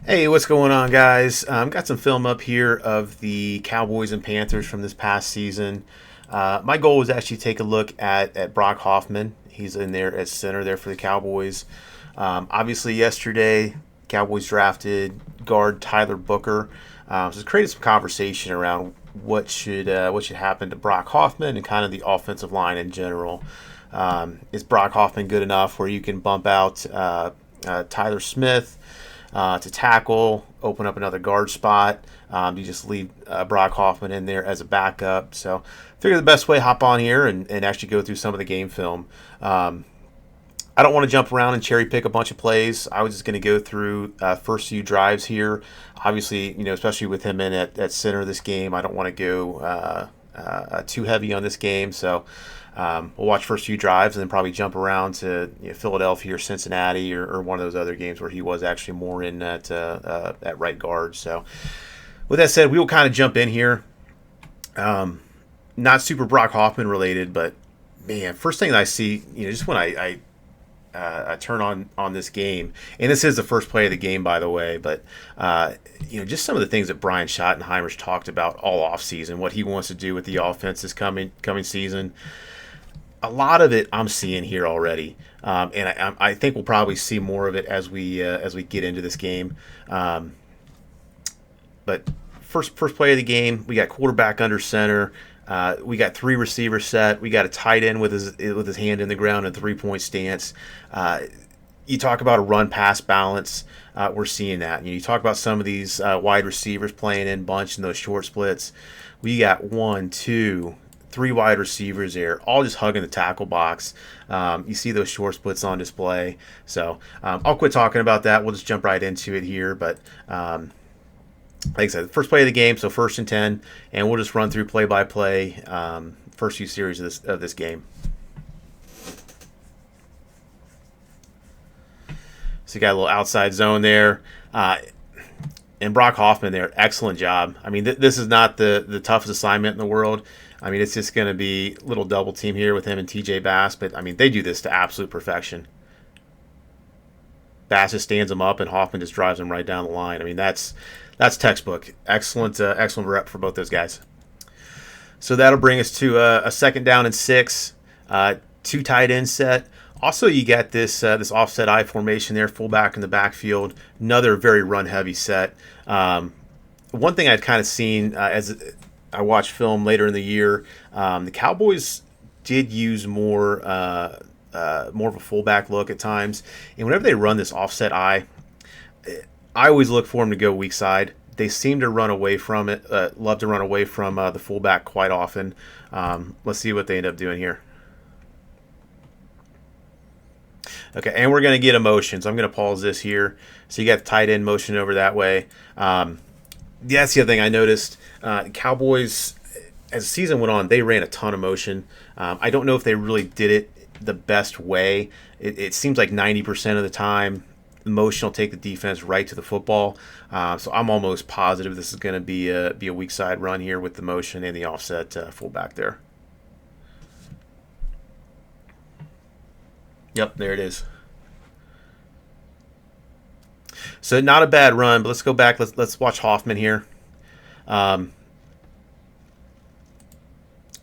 Hey, what's going on, guys? Got some film up here of the Cowboys and Panthers from this past season. My goal was actually take a look at Brock Hoffman. He's in there at center there for the Cowboys. Obviously, yesterday, Cowboys drafted guard Tyler Booker. So it's created some conversation around what should happen to Brock Hoffman and kind of the offensive line in general. Is Brock Hoffman good enough where you can bump out Tyler Smith to tackle, open up another guard spot? You just leave Brock Hoffman in there as a backup. So, figure the best way hop on here and actually go through some of the game film. I don't want to jump around and cherry pick a bunch of plays. I was just going to go through first few drives here. Obviously, especially with him in at center this game, I don't want to go too heavy on this game. So we'll watch first few drives and then probably jump around to Philadelphia or Cincinnati or one of those other games where he was actually more in at right guard. So with that said, we will kind of jump in here. Not super Brock Hoffman related, but man, first thing that I see, just when I turn on this game, and this is the first play of the game, by the way. But just some of the things that Brian Schottenheimer's talked about all offseason, what he wants to do with the offense this coming season. A lot of it I'm seeing here already, and I think we'll probably see more of it as we get into this game. But first play of the game, we got quarterback under center. We got three receivers set. We got a tight end with his hand in the ground and 3-point stance. You talk about a run pass balance. We're seeing that. You talk about some of these wide receivers playing in bunch in those short splits. We got 1, 2, 3 wide receivers there, all just hugging the tackle box. You see those short splits on display. So I'll quit talking about that. We'll just jump right into it here. But like I said, first play of the game, so 1st and 10, and we'll just run through play by play first few series of this game. So you got a little outside zone there. And Brock Hoffman there, excellent job. I mean, this is not the toughest assignment in the world. I mean, it's just going to be a little double team here with him and TJ Bass, but I mean, they do this to absolute perfection. Bass just stands him up, and Hoffman just drives him right down the line. I mean, that's textbook. Excellent rep for both those guys. So that'll bring us to a 2nd down and 6, 2 tight end set. Also, you got this offset I formation there, fullback in the backfield. Another very run heavy set. One thing I'd kind of seen as I watched film later in the year, the Cowboys did use more of a fullback look at times, and whenever they run this offset I always look for them to go weak side. They seem to run away from it, love to run away from the fullback quite often. Let's see what they end up doing here. Okay, and we're going to get a motion, so I'm going to pause this here. So you got the tight end motion over that way. That's the other thing I noticed. Cowboys, as the season went on, they ran a ton of motion. I don't know if they really did it the best way. It seems like 90% of the time, the motion will take the defense right to the football. So I'm almost positive this is going to be a weak side run here with the motion and the offset fullback there. Yep, there it is. So not a bad run, but let's go back. Let's watch Hoffman here.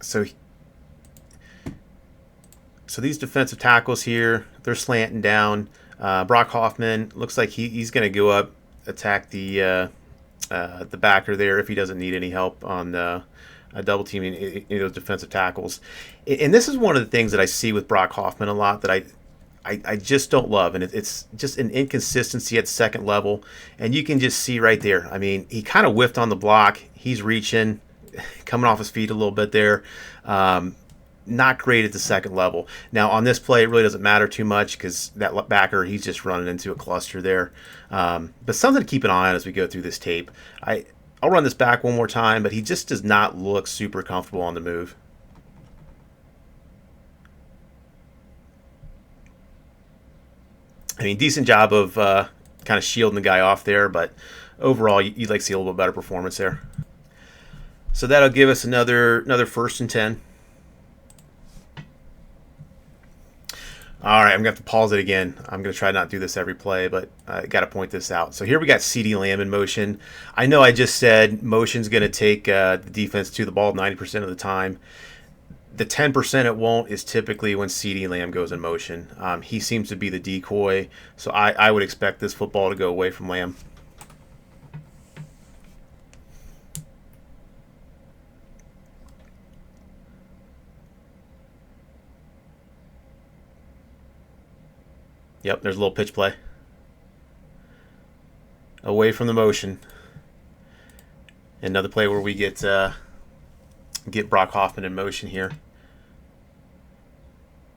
So these defensive tackles here, they're slanting down. Brock Hoffman looks like he's going to go up, attack the backer there if he doesn't need any help on double teaming any of those defensive tackles. And this is one of the things that I see with Brock Hoffman a lot that I just don't love, and it's just an inconsistency at the second level, and you can just see right there. I mean, he kind of whiffed on the block. He's reaching, coming off his feet a little bit there. Not great at the second level. Now, on this play, it really doesn't matter too much because that backer, he's just running into a cluster there. But something to keep an eye on as we go through this tape. I'll run this back one more time, but he just does not look super comfortable on the move. I mean, decent job of kind of shielding the guy off there, but overall, you'd like to see a little bit better performance there. So that'll give us another 1st and 10. All right, I'm going to have to pause it again. I'm going to try not to do this every play, but I got to point this out. So here we got CeeDee Lamb in motion. I know I just said motion's going to take the defense to the ball 90% of the time. The 10% it won't is typically when CeeDee Lamb goes in motion. He seems to be the decoy, so I would expect this football to go away from Lamb. Yep, there's a little pitch play. Away from the motion. Another play where we get Brock Hoffman in motion here.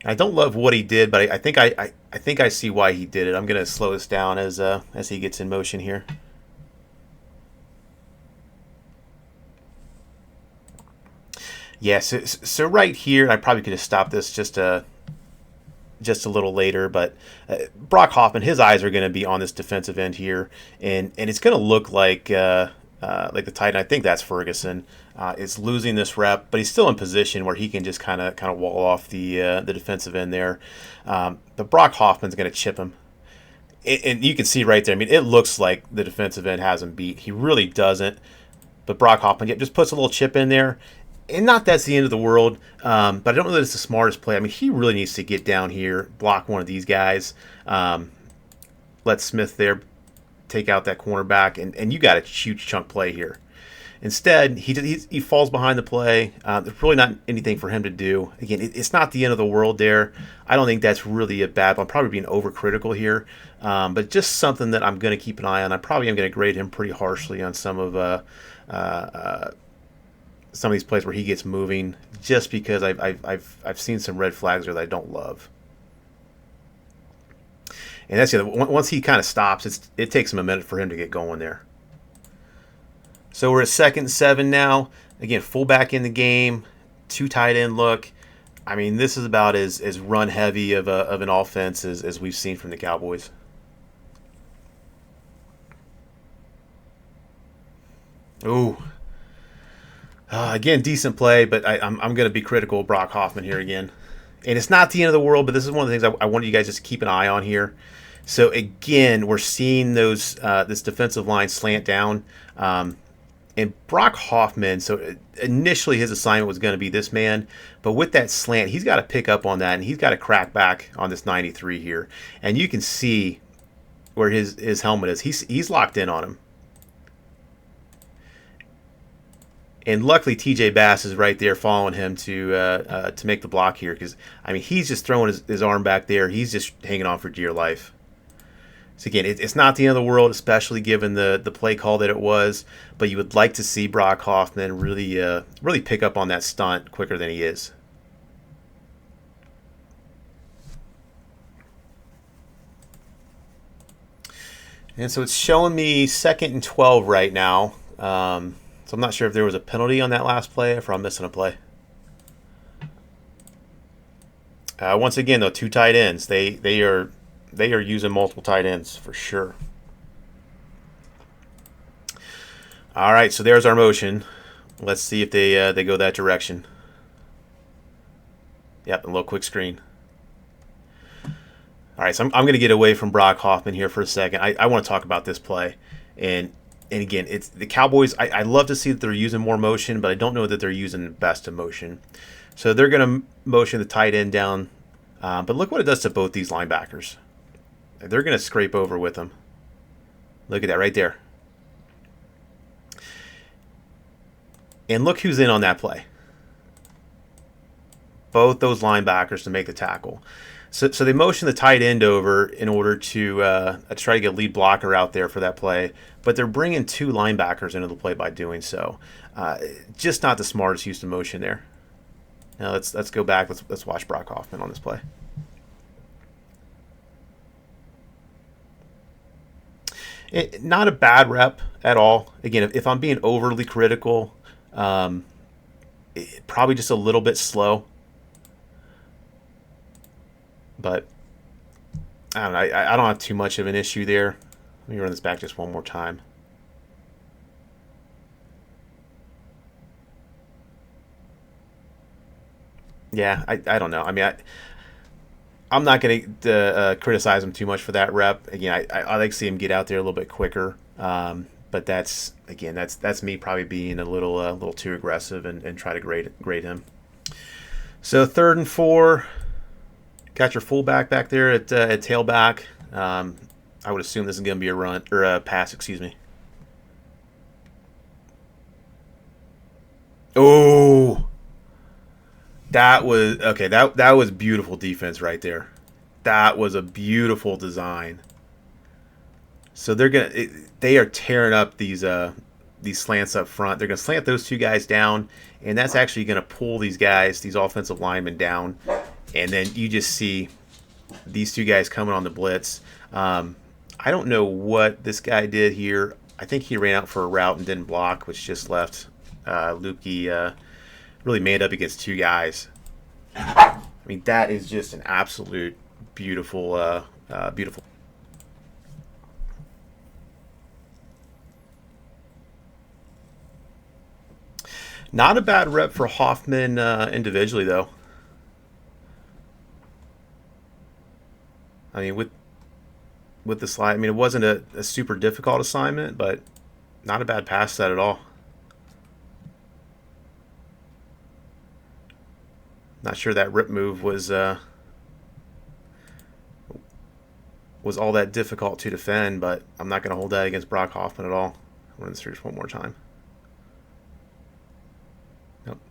I don't love what he did, but I think I think I see why he did it. I'm gonna slow this down as he gets in motion here. Yeah, so right here, I probably could have stopped this just a little later, but Brock Hoffman, his eyes are going to be on this defensive end here, and it's going to look like the tight end. I think that's Ferguson. Is losing this rep, but he's still in position where he can just kind of wall off the defensive end there. But Brock Hoffman's going to chip him, and you can see right there. I mean, it looks like the defensive end has him beat. He really doesn't. But Brock Hoffman just puts a little chip in there. And not that's the end of the world, but I don't know that it's the smartest play. I mean, he really needs to get down here, block one of these guys, let Smith there take out that cornerback, and you got a huge chunk play here. Instead, he falls behind the play. There's really not anything for him to do. Again, it's not the end of the world there. I don't think that's really a bad. I'm probably being overcritical here, but just something that I'm going to keep an eye on. I probably am going to grade him pretty harshly on some of these plays where he gets moving, just because I've seen some red flags there that I don't love. And that's the other. Once he kind of stops, it takes him a minute for him to get going there. So we're at 2nd and 7 now. Again, fullback in the game, 2 tight end look. I mean, this is about as run heavy of an offense as we've seen from the Cowboys. Ooh. Again, decent play, but I'm going to be critical of Brock Hoffman here again. And it's not the end of the world, but this is one of the things I wanted you guys just to keep an eye on here. So again, we're seeing this defensive line slant down. And Brock Hoffman, so initially his assignment was going to be this man, but with that slant, he's got to pick up on that, and he's got to crack back on this 93 here. And you can see where his helmet is. He's locked in on him. And luckily, T.J. Bass is right there following him to make the block here, because I mean he's just throwing his arm back there. He's just hanging on for dear life. So again, it's not the end of the world, especially given the play call that it was. But you would like to see Brock Hoffman really pick up on that stunt quicker than he is. And so it's showing me 2nd and 12 right now. So I'm not sure if there was a penalty on that last play, or if I'm missing a play. Once again, though, 2 tight ends. They are using multiple tight ends for sure. All right, so there's our motion. Let's see if they go that direction. Yep, a little quick screen. All right, so I'm going to get away from Brock Hoffman here for a second. I want to talk about this play. And again, it's the Cowboys. I love to see that they're using more motion, but I don't know that they're using the best of motion. So they're going to motion the tight end down. But look what it does to both these linebackers. They're going to scrape over with them. Look at that right there. And look who's in on that play. Both those linebackers to make the tackle. So they motion the tight end over in order to try to get a lead blocker out there for that play. But they're bringing 2 linebackers into the play by doing so. Just not the smartest use of motion there. Now let's go back. Let's watch Brock Hoffman on this play. Not a bad rep at all. Again, if I'm being overly critical, probably just a little bit slow. But I don't know. I don't have too much of an issue there. Let me run this back just one more time. Yeah, I don't know. I mean, I'm not going to criticize him too much for that rep. Again, I like to see him get out there a little bit quicker. But that's again, that's me probably being a little too aggressive and try to grade him. So 3rd and 4, got your fullback back there at tailback. I would assume this is going to be a run or a pass. Excuse me. Oh, that was okay. That was beautiful defense right there. That was a beautiful design. So they are tearing up these slants up front. They're gonna slant those two guys down, and that's actually gonna pull these offensive linemen down, and then you just see these two guys coming on the blitz. I don't know what this guy did here. I think he ran out for a route and didn't block, which just left Lukey really made up against two guys. I mean, that is just an absolute beautiful, beautiful. Not a bad rep for Hoffman individually, though. I mean, with the slide, I mean, it wasn't a super difficult assignment, but not a bad pass set at all. Not sure that rip move was all that difficult to defend, but I'm not going to hold that against Brock Hoffman at all. I'll run this through just one more time. Nope.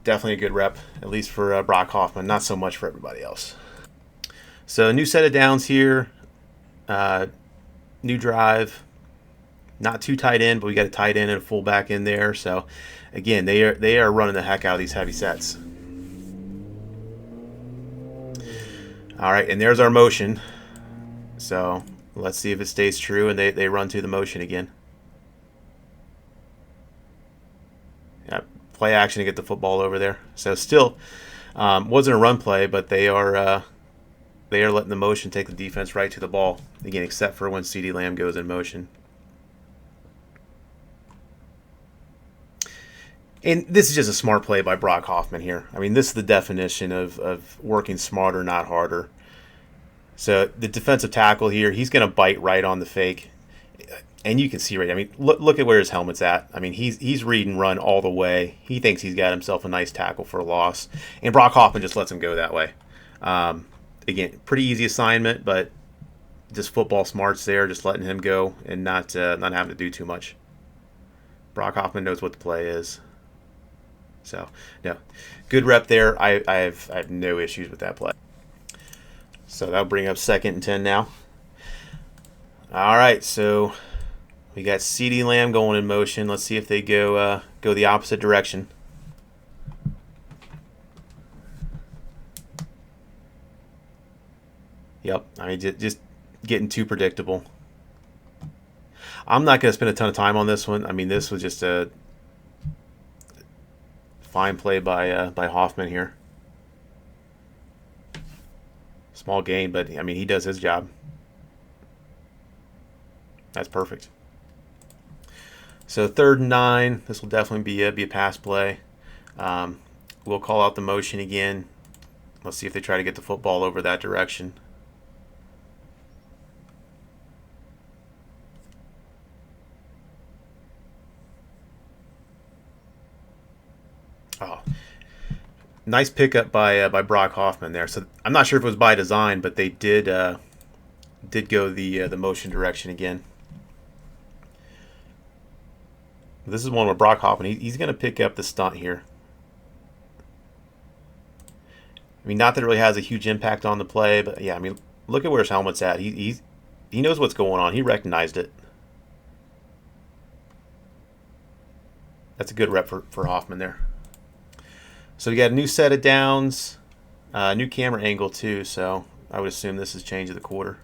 Definitely a good rep, at least for Brock Hoffman, not so much for everybody else. So new set of downs here, new drive, not too tight end, but we got a tight end and a fullback in there. So again, they are running the heck out of these heavy sets. All right, and there's our motion. So let's see if it stays true and they run to the motion again. Yeah, play action to get the football over there. So still wasn't a run play, but they are letting the motion take the defense right to the ball again, except for when CeeDee Lamb goes in motion. And this is just a smart play by Brock Hoffman here. I mean, this is the definition of working smarter, not harder. So the defensive tackle here, he's going to bite right on the fake. And you can see right, I mean, look at where his helmet's at. I mean, he's read and run all the way. He thinks he's got himself a nice tackle for a loss. And Brock Hoffman just lets him go that way. Again, pretty easy assignment, but just football smarts there, just letting him go and not having to do too much. Brock Hoffman knows what the play is. So, no, good rep there. I have no issues with that play. So that'll bring up 2nd and 10 now. All right, so we got CeeDee Lamb going in motion. Let's see if they go the opposite direction. Yep, I mean, just getting too predictable. I'm not going to spend a ton of time on this one. I mean, this was just a fine play by Hoffman here. Small gain, but I mean, he does his job. That's perfect. So 3rd and 9. This will definitely be a pass play. We'll call out the motion again. Let's see if they try to get the football over that direction. Oh, nice pickup by Brock Hoffman there. So I'm not sure if it was by design, but they did go the motion direction again. This is one with Brock Hoffman. He's going to pick up the stunt here. I mean, not that it really has a huge impact on the play, but yeah, I mean, look at where his helmet's at. He knows what's going on. He recognized it. That's a good rep for Hoffman there. So we got a new set of downs, new camera angle too, so I would assume this is change of the quarter.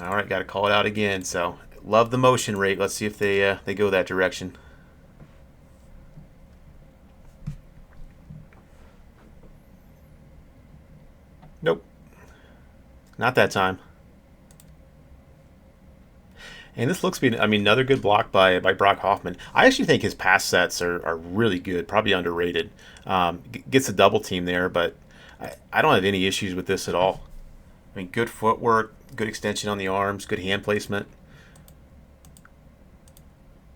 All right, got to call it out again. So love the motion rate. Let's see if they go that direction. Nope, not that time. And this looks to be, I mean, another good block by Brock Hoffman. I actually think his pass sets are really good, probably underrated. Gets a double team there, but I don't have any issues with this at all. I mean, good footwork, good extension on the arms, good hand placement.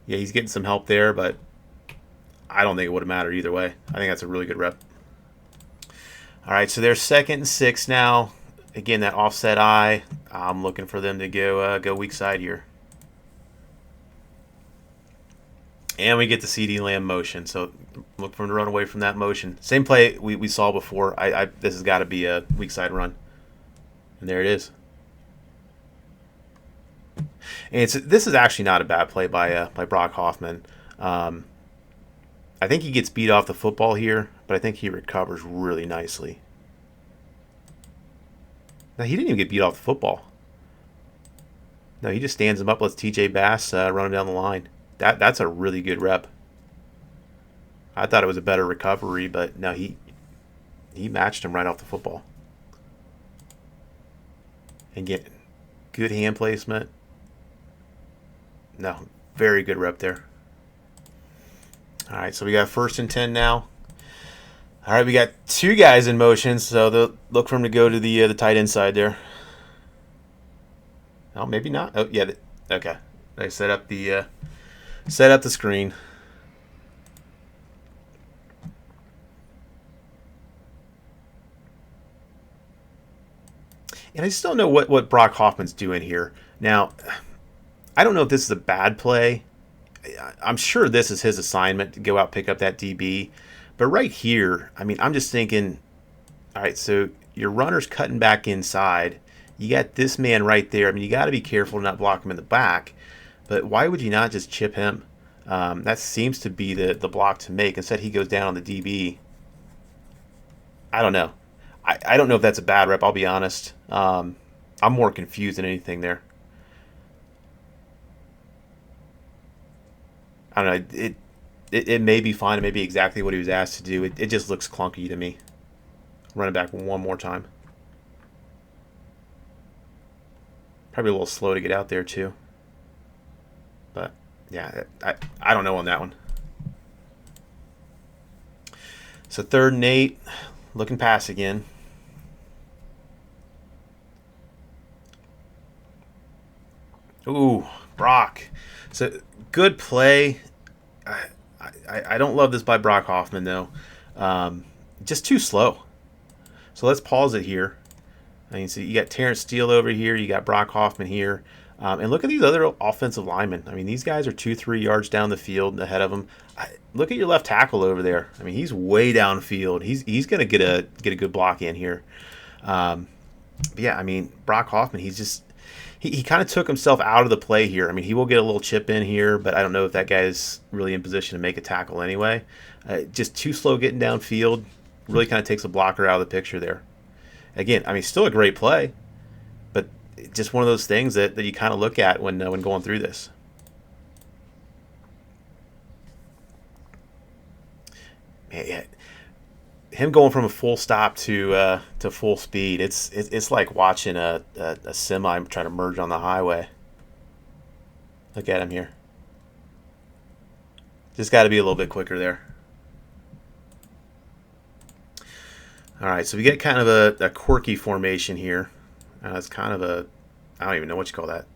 Yeah, he's getting some help there, but I don't think it would have mattered either way. I think that's a really good rep. All right, so they're 2nd and 6 now. Again, that offset eye. I'm looking for them to go weak side here. And we get the CD Lamb motion, so look for him to run away from that motion. Same play we saw before. This has got to be a weak side run. And there it is. And this is actually not a bad play by Brock Hoffman. I think he gets beat off the football here, but I think he recovers really nicely. Now, he didn't even get beat off the football. No, he just stands him up, lets TJ Bass run him down the line. That's a really good rep. I thought it was a better recovery, but no, he matched him right off the football. And get good hand placement. No, very good rep there. All right, so we got 1st and 10 now. All right, we got 2 guys in motion, so they'll look for him to go to the tight end side there. Oh, maybe not. Oh, yeah. Okay, they set up the screen. And I just don't know what Brock Hoffman's doing here. Now, I don't know if this is a bad play. I'm sure this is his assignment to go out pick up that DB. But right here, I mean, I'm just thinking, all right, so your runner's cutting back inside. You got this man right there. I mean, you got to be careful to not block him in the back. But why would you not just chip him? That seems to be the block to make. Instead, he goes down on the DB. I don't know. I don't know if that's a bad rep, I'll be honest. I'm more confused than anything there. I don't know. It may be fine. It may be exactly what he was asked to do. It just looks clunky to me. Run it back one more time. Probably a little slow to get out there, too. But, yeah, I don't know on that one. So 3rd and 8. Looking pass again. Ooh, Brock. So, good play. I don't love this by Brock Hoffman, though. Just too slow. So let's pause it here. I mean, so you got Terrence Steele over here. You got Brock Hoffman here. And look at these other offensive linemen. I mean, these guys are 2-3 yards down the field ahead of them. Look at your left tackle over there. I mean, he's way downfield. He's going to get a good block in here. But yeah, I mean, Brock Hoffman, he kind of took himself out of the play here. I mean, he will get a little chip in here, but I don't know if that guy's really in position to make a tackle anyway. Just too slow getting downfield. Really kind of takes a blocker out of the picture there. Again, I mean, still a great play, but just one of those things that you kind of look at when going through this. Man, him going from a full stop to full speed, it's like watching a semi try to merge on the highway. Look at him here. Just got to be a little bit quicker there. All right, so we get kind of a quirky formation here. It's kind of I don't even know what you call that.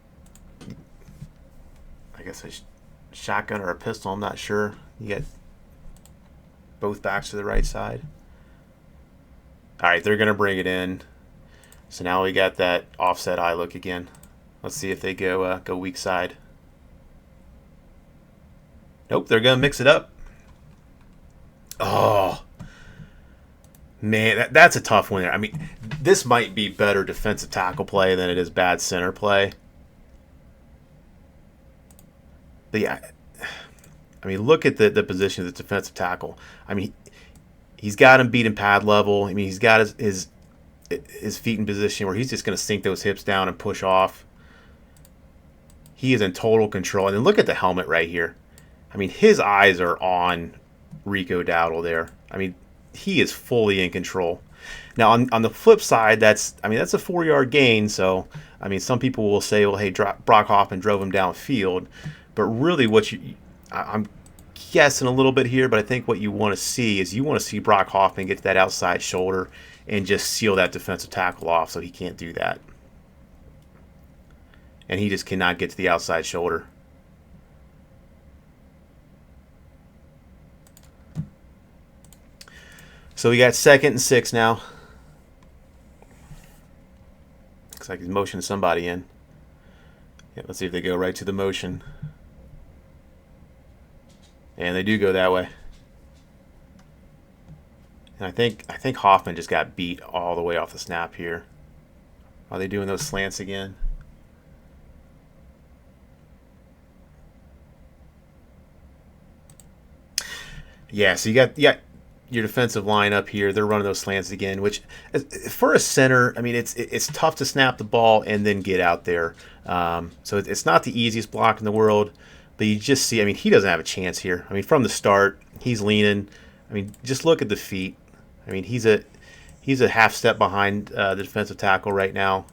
I guess a shotgun or a pistol, I'm not sure. You get both backs to the right side. All right, they're going to bring it in. So now we got that offset eye look again. Let's see if they go weak side. Nope, they're going to mix it up. Oh, man, that's a tough one there. I mean, this might be better defensive tackle play than it is bad center play. But yeah, I mean, look at the position of the defensive tackle. I mean, he's got him beat in pad level. I mean, he's got his feet in position where he's just going to sink those hips down and push off. He is in total control. And then look at the helmet right here. I mean, his eyes are on Rico Dowdle there. I mean, he is fully in control. Now, on the flip side, that's a 4-yard gain, so I mean, some people will say, well, hey, Brock Hoffman drove him downfield. But really I'm guessing a little bit here, but I think what you want to see is you want to see Brock Hoffman get to that outside shoulder and just seal that defensive tackle off so he can't do that. And he just cannot get to the outside shoulder. So we got 2nd and 6 now. Looks like he's motioning somebody in. Yeah, let's see if they go right to the motion. And they do go that way. And I think Hoffman just got beat all the way off the snap here. Are they doing those slants again? Yeah, so you got your defensive line up here. They're running those slants again, which for a center, I mean, it's tough to snap the ball and then get out there. So it's not the easiest block in the world, but you just see, I mean, he doesn't have a chance here. I mean, from the start, he's leaning. I mean, just look at the feet. I mean, he's a half step behind the defensive tackle right now,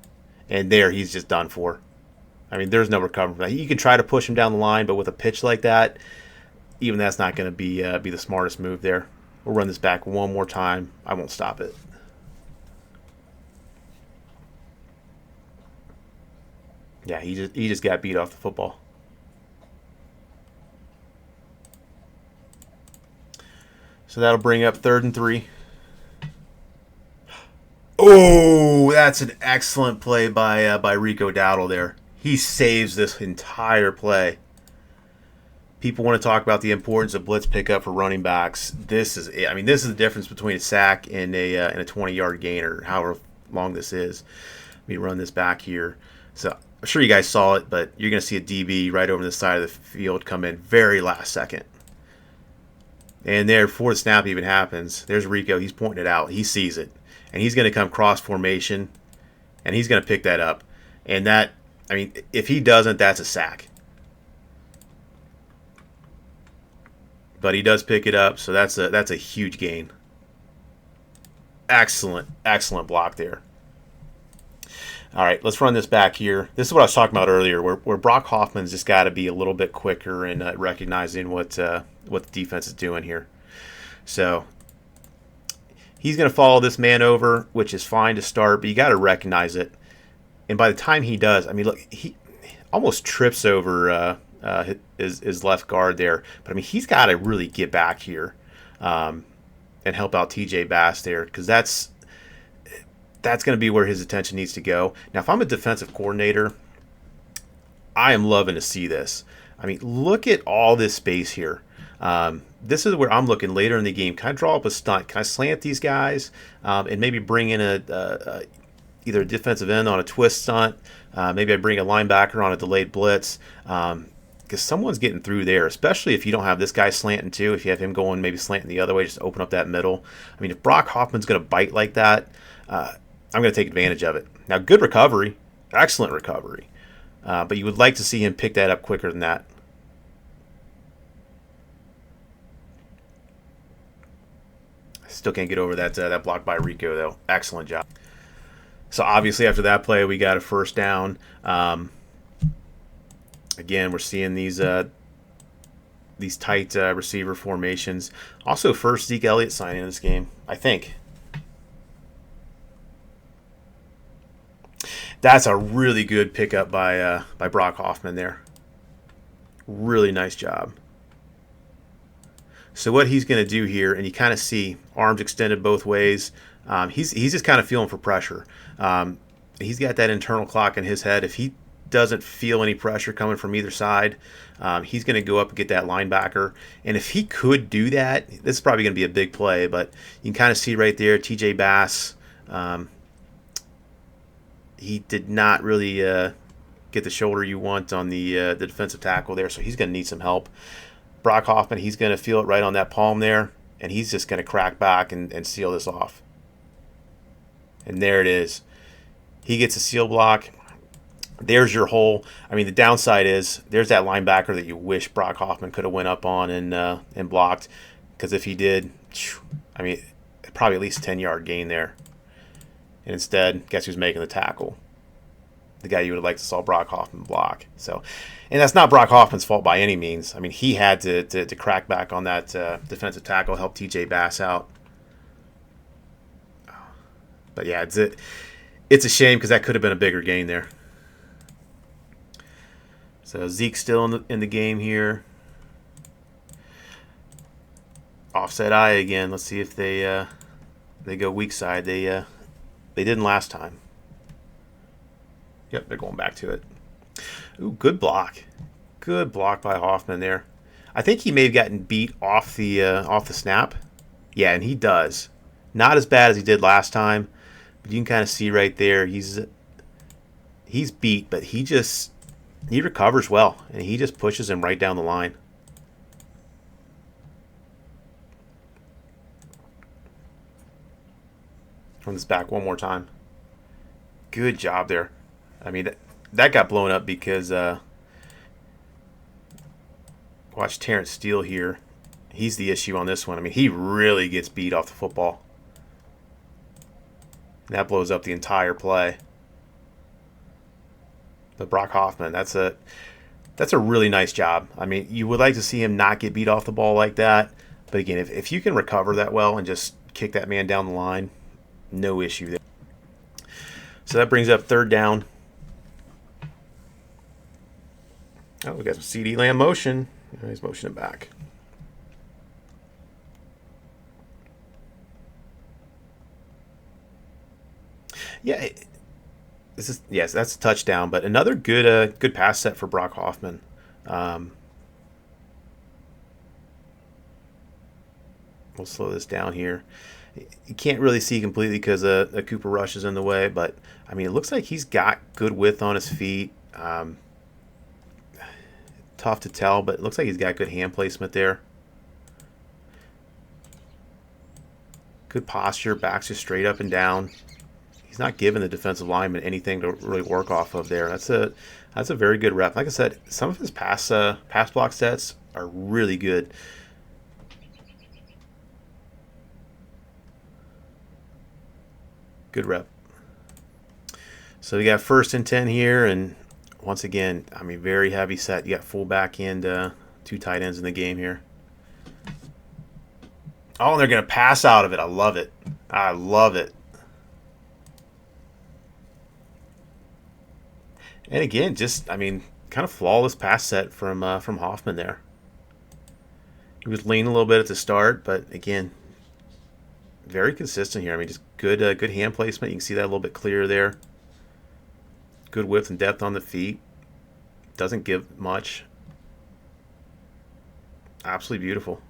and there he's just done for. I mean, there's no recovering from that. You can try to push him down the line, but with a pitch like that, even that's not going to be the smartest move there. We'll run this back one more time. I won't stop it. Yeah, he just got beat off the football. So that'll bring up 3rd and 3. Oh, that's an excellent play by Rico Dowdle there. He saves this entire play. People want to talk about the importance of blitz pickup for running backs. This is the difference between a sack and a 20-yard gain, or however long this is. Let me run this back here. So I'm sure you guys saw it, but you're going to see a DB right over the side of the field come in very last second. And there, before the snap even happens, there's Rico. He's pointing it out. He sees it. And he's going to come cross formation, and he's going to pick that up. And that, I mean, if he doesn't, that's a sack. But he does pick it up, so that's a huge gain. Excellent block there. All right, let's run this back here. This is what I was talking about earlier, where Brock Hoffman's just got to be a little bit quicker in recognizing what the defense is doing here. So he's going to follow this man over, which is fine to start, but you got to recognize it. And by the time he does, I mean, look, he almost trips over his left guard there. But I mean, he's got to really get back here and help out TJ Bass there, because that's going to be where his attention needs to go. Now, if I'm a defensive coordinator, I am loving to see this. I mean, look at all this space here. This is where I'm looking later in the game. Can I draw up a stunt? Can I slant these guys and maybe bring in either a defensive end on a twist stunt? Maybe I bring a linebacker on a delayed blitz. Because someone's getting through there, especially if you don't have this guy slanting too. If you have him going maybe slanting the other way, just open up that middle. I mean, if Brock Hoffman's going to bite like that, I'm going to take advantage of it. Now, good recovery, excellent recovery, but you would like to see him pick that up quicker than that. Still can't get over that block by Rico, though. Excellent job. So obviously after that play, we got a first down. Again, we're seeing these tight receiver formations. Also, first Zeke Elliott signing in this game, I think. That's a really good pickup by Brock Hoffman there. Really nice job. So what he's going to do here, and you kind of see arms extended both ways. He's just kind of feeling for pressure. He's got that internal clock in his head. If he doesn't feel any pressure coming from either side, he's going to go up and get that linebacker. And if he could do that, this is probably going to be a big play, but you can kind of see right there, TJ Bass, he did not really get the shoulder you want on the defensive tackle there, so he's going to need some help. Brock Hoffman, he's going to feel it right on that palm there, and he's just going to crack back and seal this off. And there it is. He gets a seal block. There's your hole. I mean, the downside is there's that linebacker that you wish Brock Hoffman could have went up on and blocked, because if he did, I mean, probably at least 10-yard gain there. And instead, guess who's making the tackle? the guy you would have liked to saw Brock Hoffman block. So, and that's not Brock Hoffman's fault by any means. I mean, he had to crack back on that defensive tackle, help TJ Bass out. But yeah, it's a shame because that could have been a bigger gain there. So Zeke's still in the game here. Offset eye again. Let's see if they go weak side. They didn't last time. Yep, they're going back to it. Ooh, good block. Good block by Hoffman there. I think he may have gotten beat off the snap. Yeah, and he does. Not as bad as he did last time, but you can kind of see right there he's beat, but he recovers well, and he just pushes him right down the line. Run this back one more time. Good job there. I mean, that got blown up because watch Terrence Steele here. He's the issue on this one. I mean, he really gets beat off the football. And that blows up the entire play. But Brock Hoffman, that's a really nice job. I mean, you would like to see him not get beat off the ball like that. But again, if you can recover that well and just kick that man down the line, no issue there. So that brings up third down. Oh, we got some CD Lamb motion. He's motioning back. Yeah, yes, that's a touchdown, but another good pass set for Brock Hoffman. We'll slow this down here. You can't really see completely because a Cooper Rush is in the way, but I mean, it looks like he's got good width on his feet. Tough to tell, but it looks like he's got good hand placement there. Good posture, backs just straight up and down. He's not giving the defensive lineman anything to really work off of there. That's a very good rep. Like I said, some of his pass block sets are really good. Good rep. So we got 1st and 10 here, and once again, I mean, very heavy set. You got fullback and 2 tight ends in the game here. Oh, and they're going to pass out of it. I love it. I love it. And again, just, I mean, kind of flawless pass set from Hoffman there. He was leaning a little bit at the start, but again, very consistent here. I mean, just good hand placement. You can see that a little bit clearer there. Good width and depth on the feet. Doesn't give much. Absolutely beautiful.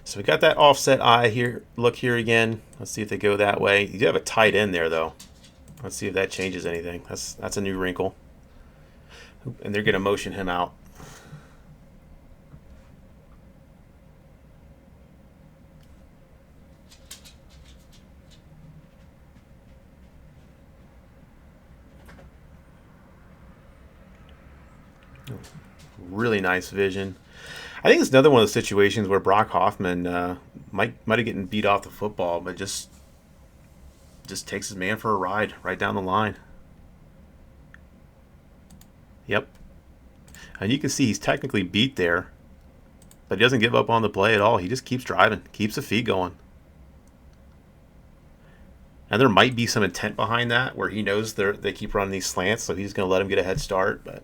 So we got that offset eye here. Look here again. Let's see if they go that way. You do have a tight end there, though. Let's see if that changes anything. That's a new wrinkle. And they're going to motion him out. Really nice vision. I think it's another one of those situations where Brock Hoffman might have gotten beat off the football, but just takes his man for a ride right down the line. Yep. And you can see he's technically beat there, but he doesn't give up on the play at all. He just keeps driving, keeps the feet going. And there might be some intent behind that where he knows they keep running these slants, so he's going to let him get a head start, but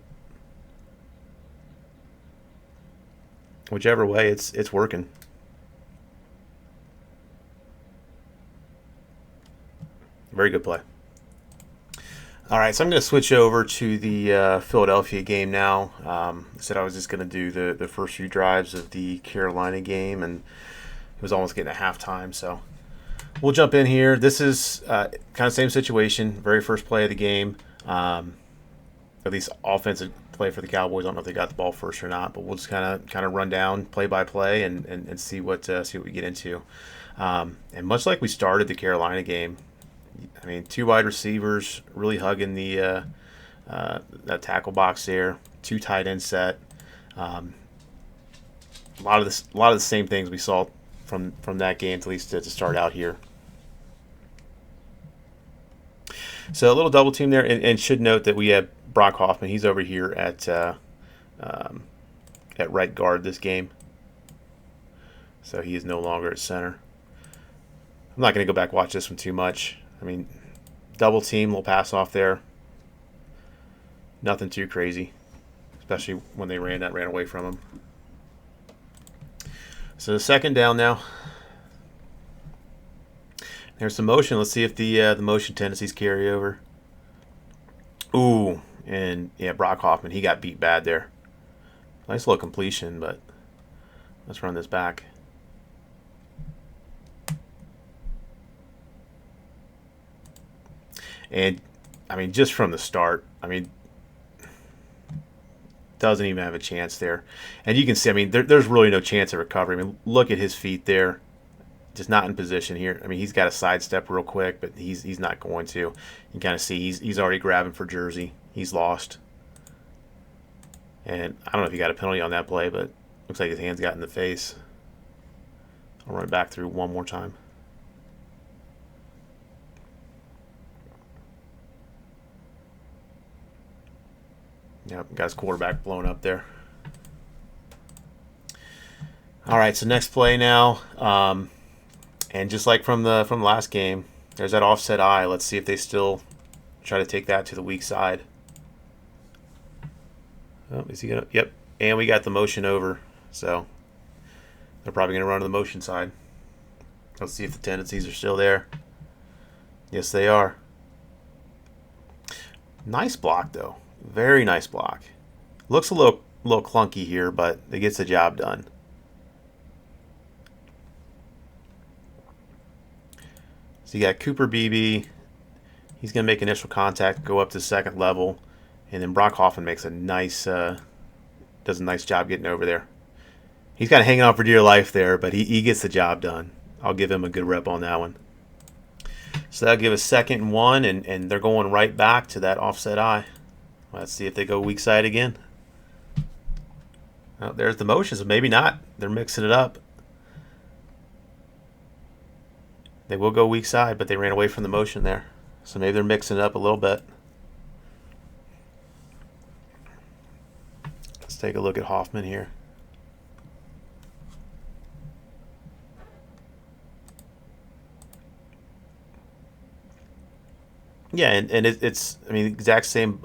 whichever way, it's working. Very good play. All right, so I'm going to switch over to the Philadelphia game now. I said I was just going to do the first few drives of the Carolina game, and it was almost getting to halftime, so we'll jump in here. This is kind of same situation, very first play of the game. At least offensive play for the Cowboys. I don't know if they got the ball first or not, but we'll just kind of run down play by play and see what we get into. And much like we started the Carolina game, I mean, 2 wide receivers really hugging the that tackle box there. 2 tight end set. A lot of the same things we saw from that game, at least to start out here. So a little double team there, and should note that we have Brock Hoffman. He's over here um, at right guard this game. So he is no longer at center. I'm not going to go back and watch this one too much. I mean, double team, little pass off there. Nothing too crazy, especially when they ran away from him. So the second down now. There's some motion. Let's see if the motion tendencies carry over. Ooh, and yeah, Brock Hoffman, he got beat bad there. Nice little completion, but let's run this back. And I mean, just from the start, I mean, doesn't even have a chance there. And you can see, I mean, there's really no chance of recovery. I mean, look at his feet there. Just not in position here. I mean, he's got to sidestep real quick, but he's not going to. You can kind of see he's already grabbing for Jersey. He's lost. And I don't know if he got a penalty on that play, but looks like his hands got in the face. I'll run it back through one more time. Yep, got his quarterback blown up there. All right, so next play now. And just like from the last game, there's that offset eye. Let's see if they still try to take that to the weak side. Oh, is he gonna? Yep. And we got the motion over, so they're probably gonna run to the motion side. Let's see if the tendencies are still there. Yes, they are. Nice block though. Very nice block. Looks a little clunky here, but it gets the job done. So you got Cooper Beebe. He's going to make initial contact, go up to second level, and then Brock Hoffman makes a nice, does a nice job getting over there. He's kind of hanging on for dear life there, but he gets the job done. I'll give him a good rep on that one. So that'll give us 2nd and 1, and they're going right back to that offset eye. Let's see if they go weak side again. Oh, there's the motions, maybe not. They're mixing it up. They will go weak side, but they ran away from the motion there. So maybe they're mixing it up a little bit. Let's take a look at Hoffman here. Yeah, and it's I mean, exact same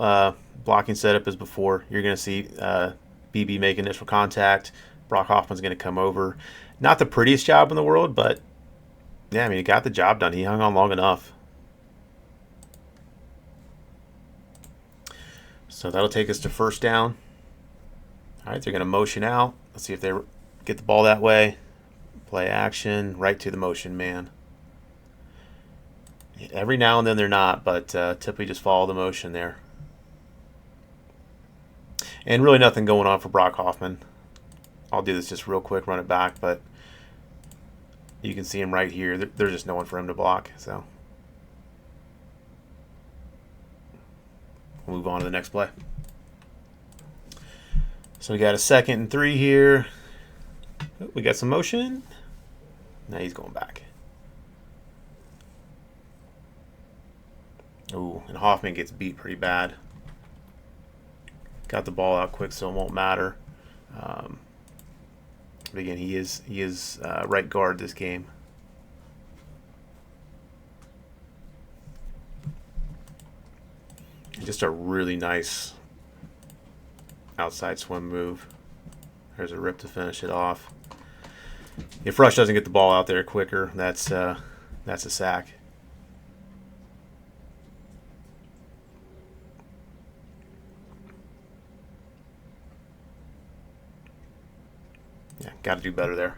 blocking setup as before. You're going to see BB make initial contact. Brock Hoffman's going to come over. Not the prettiest job in the world, but yeah, I mean, he got the job done. He hung on long enough. So that'll take us to 1st down. All right, they're going to motion out. Let's see if they get the ball that way. Play action, right to the motion man. Every now and then they're not, but typically just follow the motion there. And really nothing going on for Brock Hoffman. I'll do this just real quick, run it back, but you can see him right here. There's just no one for him to block, so we'll move on to the next play. So we got a 2nd and 3 here. We got some motion. Now he's going back. Ooh, and Hoffman gets beat pretty bad. Got the ball out quick, so it won't matter. But again, he is right guard this game. Just a really nice outside swim move. There's a rip to finish it off. If Rush doesn't get the ball out there quicker, that's a sack. Yeah, got to do better there.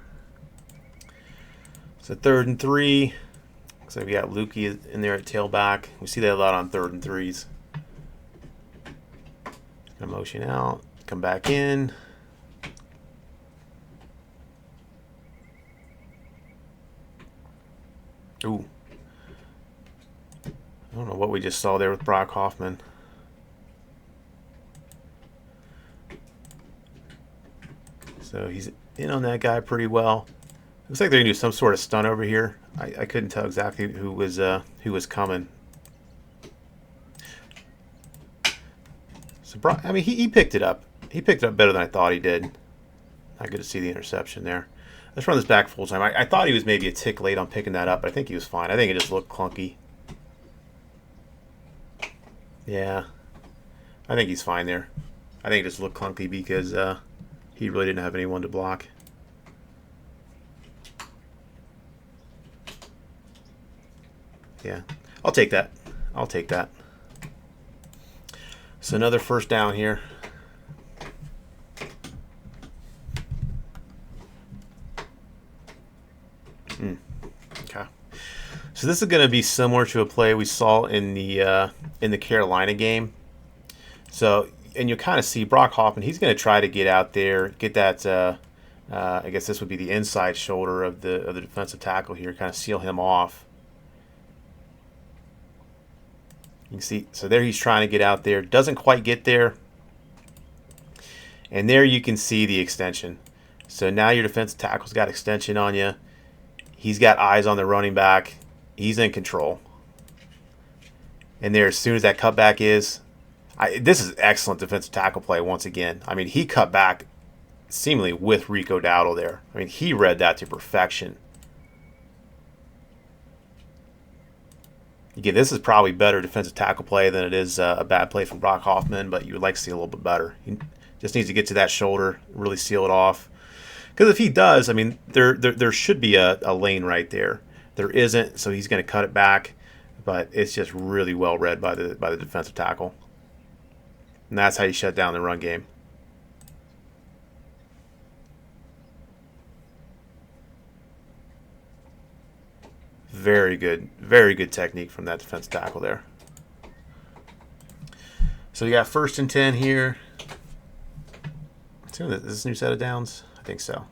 So 3rd and 3. Looks like we got Lukey in there at tailback. We see that a lot on 3rd and 3s. Gonna motion out, come back in. Ooh. I don't know what we just saw there with Brock Hoffman. So he's in on that guy pretty well. Looks like they're gonna do some sort of stunt over here. I couldn't tell exactly who was coming. So I mean, he picked it up. He picked it up better than I thought he did. Not good to see the interception there. Let's run this back full time. I thought he was maybe a tick late on picking that up, but I think he was fine. I think it just looked clunky. Yeah, I think he's fine there. I think it just looked clunky because he really didn't have anyone to block. Yeah, I'll take that. I'll take that. So another first down here. Okay. So this is going to be similar to a play we saw in the Carolina game. So, and you kind of see Brock Hoffman. He's going to try to get out there, get that. I guess this would be the inside shoulder of the defensive tackle here, kind of seal him off. You can see, so there he's trying to get out there. Doesn't quite get there. And there you can see the extension. So now your defensive tackle's got extension on you. He's got eyes on the running back. He's in control. And there, as soon as that cutback is, this is excellent defensive tackle play once again. I mean, he cut back seemingly with Rico Dowdle there. I mean, he read that to perfection. Again, this is probably better defensive tackle play than it is a bad play from Brock Hoffman, but you would like to see a little bit better. He just needs to get to that shoulder, really seal it off. Because if he does, I mean, there should be a lane right there. There isn't, so he's going to cut it back, but it's just really well read by the defensive tackle. And that's how you shut down the run game. Very good technique from that defensive tackle there. So you got 1st and 10 here. Is this a new set of downs? I think so.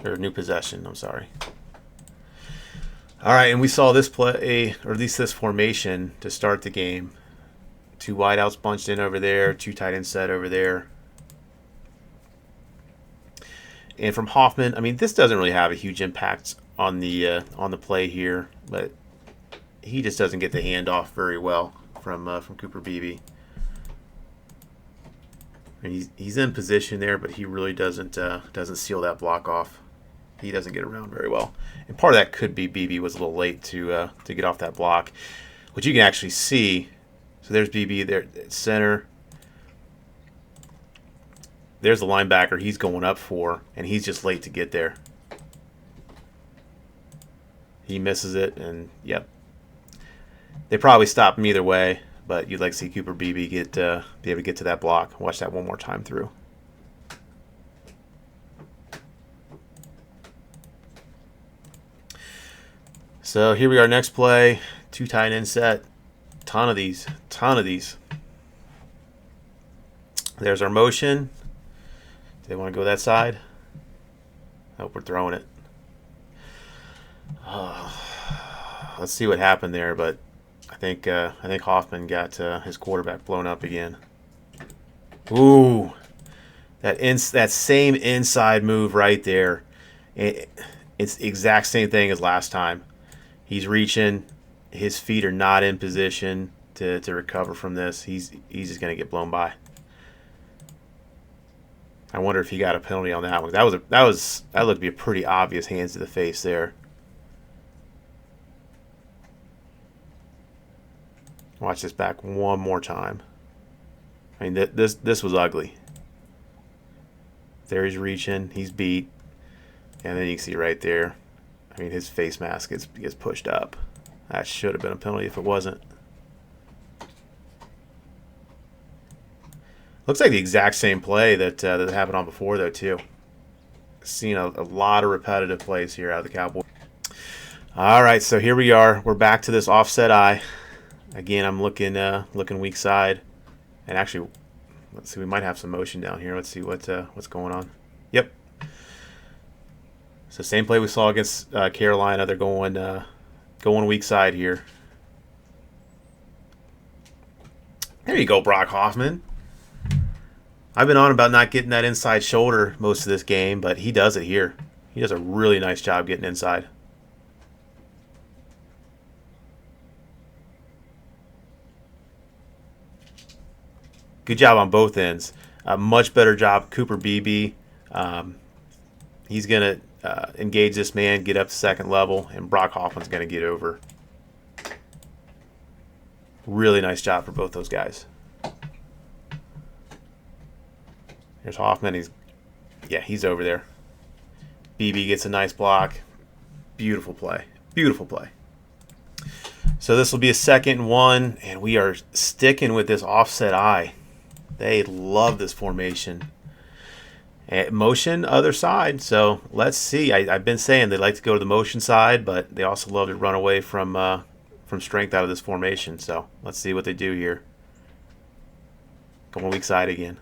Or new possession, I'm sorry. All right, and we saw this play, or at least this formation, to start the game. 2 wideouts bunched in over there, 2 tight ends set over there. And from Hoffman, I mean, this doesn't really have a huge impact on the play here, but he just doesn't get the handoff very well from Cooper Beebe. And he's in position there, but he really doesn't seal that block off. He doesn't get around very well, and part of that could be Beebe was a little late to get off that block, which you can actually see. So there's Beebe there at center. There's the linebacker he's going up for, and he's just late to get there. He misses it, and yep. They probably stop him either way, but you'd like to see Cooper Beebe be able to get to that block. Watch that one more time through. So here we are, next play. 2 tight end set. Ton of these. There's our motion. They want to go that side. I hope we're throwing it. Let's see what happened there, but I think Hoffman got his quarterback blown up again. Ooh, that same inside move right there. It's the exact same thing as last time. He's reaching. His feet are not in position to recover from this. He's just going to get blown by. I wonder if he got a penalty on that one. That looked to be a pretty obvious hands to the face there. Watch this back one more time. I mean, this was ugly. There he's reaching. He's beat. And then you can see right there. I mean, his face mask gets pushed up. That should have been a penalty if it wasn't. Looks like the exact same play that happened on before, though, too. Seen a lot of repetitive plays here out of the Cowboys. All right, so here we are. We're back to this offset eye. Again, I'm looking weak side. And actually, let's see, we might have some motion down here. Let's see what's going on. Yep. So same play we saw against Carolina. They're going weak side here. There you go, Brock Hoffman. I've been on about not getting that inside shoulder most of this game, but he does it here. He does a really nice job getting inside. good job on both ends. Much better job, Cooper BB. He's going to engage this man, get up to second level, and Brock Hoffman's going to get over. Really nice job for both those guys. Here's Hoffman. He's over there. BB gets a nice block. Beautiful play. Beautiful play. So this will be a 2nd and 1, and we are sticking with this offset eye. They love this formation. And motion, other side. So let's see. I've been saying they like to go to the motion side, but they also love to run away from strength out of this formation. So let's see what they do here. Going weak side again.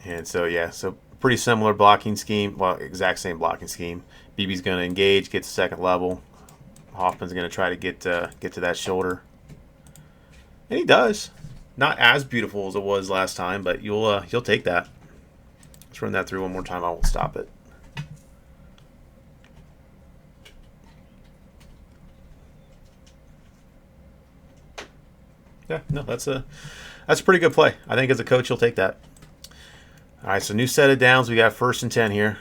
And so, yeah, so pretty similar blocking scheme. Well, exact same blocking scheme. BB's going to engage, get to second level. Hoffman's going to try to get to that shoulder. And he does. Not as beautiful as it was last time, but you'll take that. Let's run that through one more time. I won't stop it. Yeah, no, that's a pretty good play. I think as a coach, you'll take that. All right, so new set of downs. We got 1st and 10 here.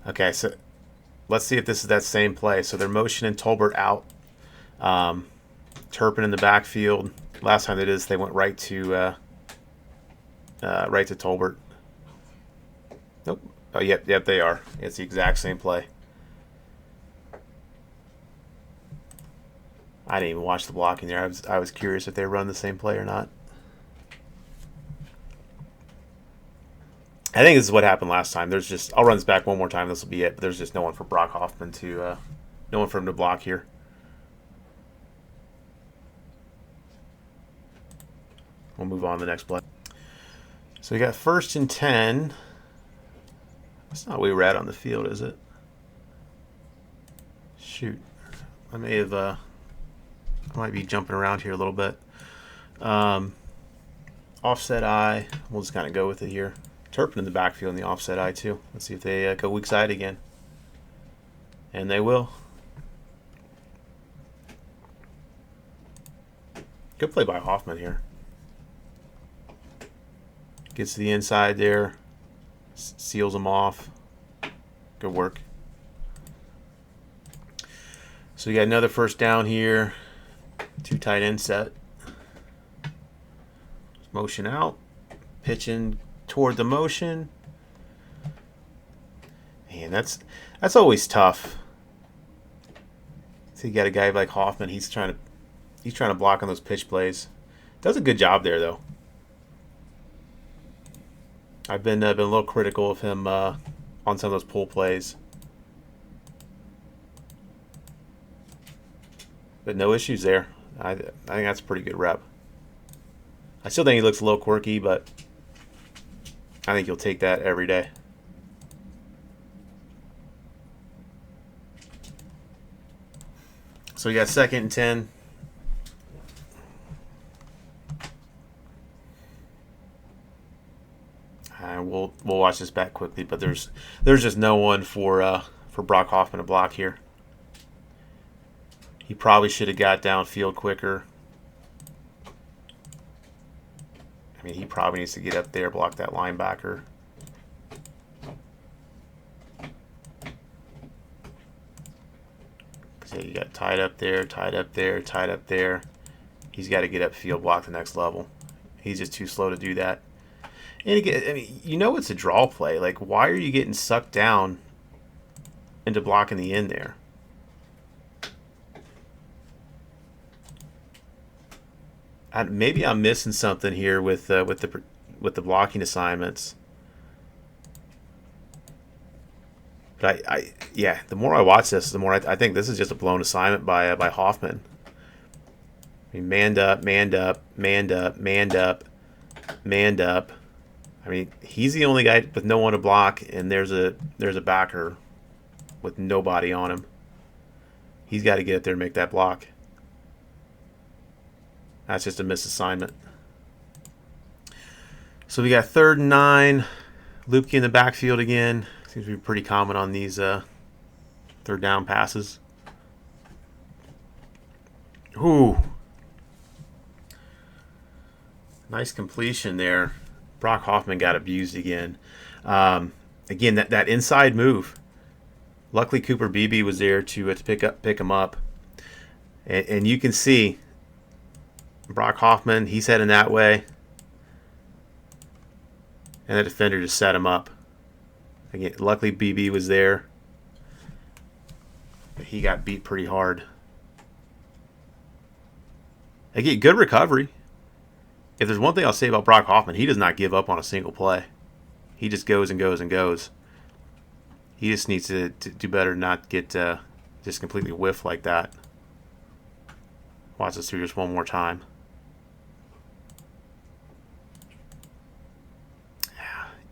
Okay, so let's see if this is that same play. So they're motioning Tolbert out. Turpin in the backfield. Last time they did this, they went right to Tolbert. Nope. Oh, yep, they are. It's the exact same play. I didn't even watch the blocking there. I was curious if they run the same play or not. I think this is what happened last time. I'll run this back one more time. This will be it. But there's just no one for Brock Hoffman no one for him to block here. We'll move on to the next play. So we got 1st and 10. That's not where we're at on the field, is it? Shoot. I might be jumping around here a little bit. Offset eye. We'll just kind of go with it here. Turpin in the backfield in the offset eye too. Let's see if they go weak side again. And they will. Good play by Hoffman here. Gets to the inside there. Seals them off. Good work. So we got another 1st down here. 2 tight end set. Motion out. Pitching toward the motion. Man, that's always tough. So you got a guy like Hoffman. He's trying to block on those pitch plays. Does a good job there though. I've been a little critical of him on some of those pull plays, but no issues there. I think that's a pretty good rep. I still think he looks a little quirky, but I think you'll take that every day. So we got 2nd and 10. And we'll watch this back quickly, but there's just no one for Brock Hoffman to block here. He probably should have got downfield quicker. I mean, he probably needs to get up there, block that linebacker. So you got tied up there, tied up there, tied up there. He's got to get upfield, block the next level. He's just too slow to do that. And again, I mean, you know it's a draw play. Like, why are you getting sucked down into blocking the end there? Maybe I'm missing something here with the blocking assignments. But yeah, the more I watch this, the more I think this is just a blown assignment by Hoffman. I mean, manned up, manned up, manned up, manned up, manned up. I mean, he's the only guy with no one to block, and there's a backer with nobody on him. He's got to get up there and make that block. That's just a misassignment. So we got 3rd and 9. Lupke in the backfield again. Seems to be pretty common on these 3rd down passes. Ooh. Nice completion there. Brock Hoffman got abused again. Again, that inside move. Luckily, Cooper Beebe was there to pick him up. And you can see Brock Hoffman, he's heading that way. And the defender just set him up. Again, luckily BB was there. But he got beat pretty hard. Again, good recovery. If there's one thing I'll say about Brock Hoffman, he does not give up on a single play. He just goes and goes and goes. He just needs to do better, not get just completely whiff like that. Watch this through just one more time.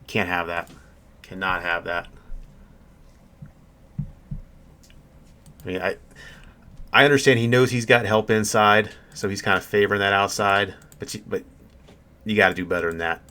Can't have that. Cannot have that. I mean, I understand he knows he's got help inside, so he's kind of favoring that outside. But you got to do better than that.